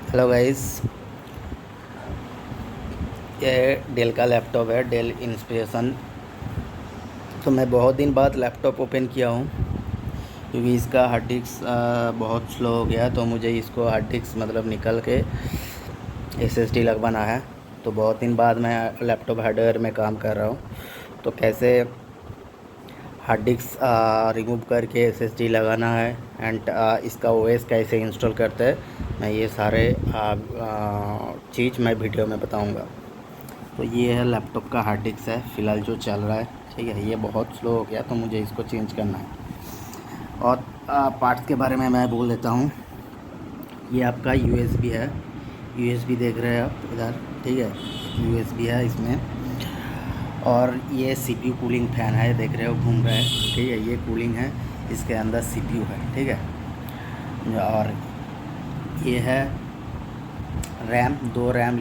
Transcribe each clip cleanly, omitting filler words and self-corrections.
Hello guys, ये del का laptop है, डेल इंस्पिरेशन। तो मैं बहुत दिन बाद लैपटॉप ओपन किया हूँ क्योंकि इसका हार्ड डिस्क बहुत स्लो हो गया। तो मुझे इसको हार्ड डिस्क मतलब निकल के एसएसडी लगवाना है। तो बहुत दिन बाद मैं लैपटॉप हार्डवेयर में काम कर रहा हूँ। तो कैसे हार्ड डिस्क रिमूव करके एसएसडी लगाना है एंड इसका ओएस कैसे इंस्टॉल करते हैं, मैं ये सारे चीज़ मैं वीडियो में बताऊँगा। तो ये है लैपटॉप का हार्ड डिस्क है फ़िलहाल जो चल रहा है, ठीक है। ये बहुत स्लो हो गया तो मुझे इसको चेंज करना है। और पार्ट्स के बारे में मैं बोल देता हूँ। ये आपका यूएसबी है, यूएसबी देख रहे हैं आप इधर, ठीक है। यूएसबी है इसमें। और ये सीपीयू कूलिंग फ़ैन है, देख रहे हो घूम रहा है, ठीक है। ये कूलिंग है, इसके अंदर सीपीयू है, ठीक है। और ये है रैम, 2 रैम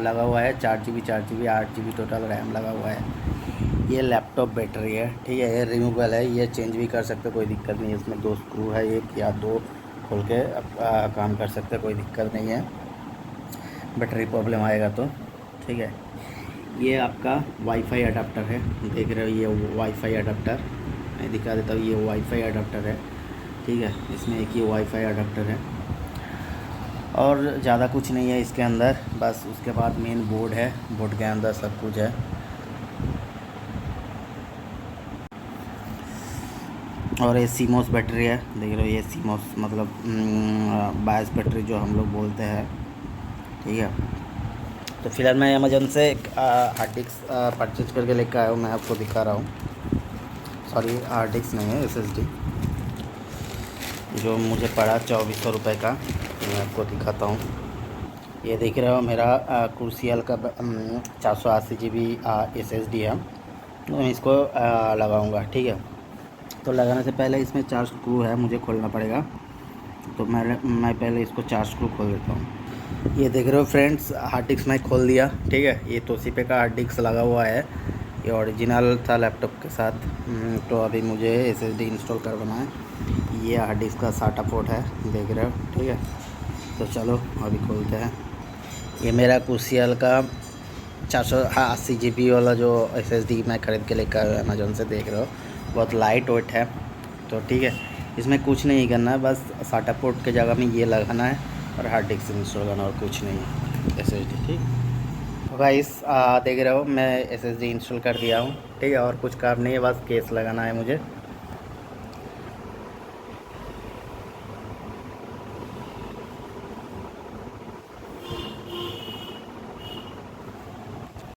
लगा हुआ है, 4 GB 4 GB 8 GB total RAM लगा हुआ है। ये लैपटॉप बैटरी है, ठीक है। ये रिमूवेबल है, ये चेंज भी कर सकते, कोई दिक्कत नहीं है। इसमें 2 स्क्रू है, 1 या 2 खोल के काम कर सकते, कोई दिक्कत नहीं है। बैटरी प्रॉब्लम आएगा तो, ठीक है। ये आपका वाईफाई अडाप्टर है, देख रहे हो। ये वाईफाई अडाप्टर मैं दिखा देता हूँ। ये वाईफाई अडाप्टर है, ठीक है। इसमें एक ये वाईफाई अडाप्टर है और ज़्यादा कुछ नहीं है इसके अंदर। बस उसके बाद मेन बोर्ड है, बोर्ड के अंदर सब कुछ है। और ये सीमोस बैटरी है, देख रहे हो। ये सीमोस मतलब बायस बैटरी जो हम लोग बोलते हैं, ठीक है। तो फिलहाल मैं अमेजन से एक हार्ड डिस्क परचेज करके लेकर आया हूँ, मैं आपको दिखा रहा हूँ। सॉरी, हार्ड डिस्क नहीं है, एसएसडी, जो मुझे पड़ा 2400 रुपये का। मैं आपको दिखाता हूँ। ये देख रहे हो मेरा क्रूसियल का 480 GB एसएसडी है। तो मैं इसको लगाऊंगा, ठीक है। तो लगाने से पहले इसमें 4 स्क्रू है, मुझे खोलना पड़ेगा। तो मैं पहले इसको 4 स्क्रू खोल देता हूँ। ये देख रहे हो फ्रेंड्स, हार्ड डिस्क मैं खोल दिया, ठीक है। ये तोशिबा का हार्ड डिस्क लगा हुआ है, ये ओरिजिनल था लैपटॉप के साथ। तो अभी मुझे एसएसडी इंस्टॉल करवाना है। ये हार्ड डिस्क का साटा पोर्ट है, देख रहे हो, ठीक है। तो चलो अभी खोलते हैं। ये मेरा क्रूसियल का 480 GB वाला जो एसएसडी मैं ख़रीद के लेकर अमेजोन से, देख रहे हो। बहुत लाइट वेट है, तो ठीक है। इसमें कुछ नहीं करना है, बस साटा पोर्ट के जगह में ये लगाना है और हार्ड डिस्क इंस्टॉल करना, और कुछ नहीं है। एसएसडी, ठीक। तो गाइस देख रहे हो, मैं एसएसडी इंस्टॉल कर दिया हूँ, ठीक है। और कुछ काम नहीं है, बस केस लगाना है मुझे।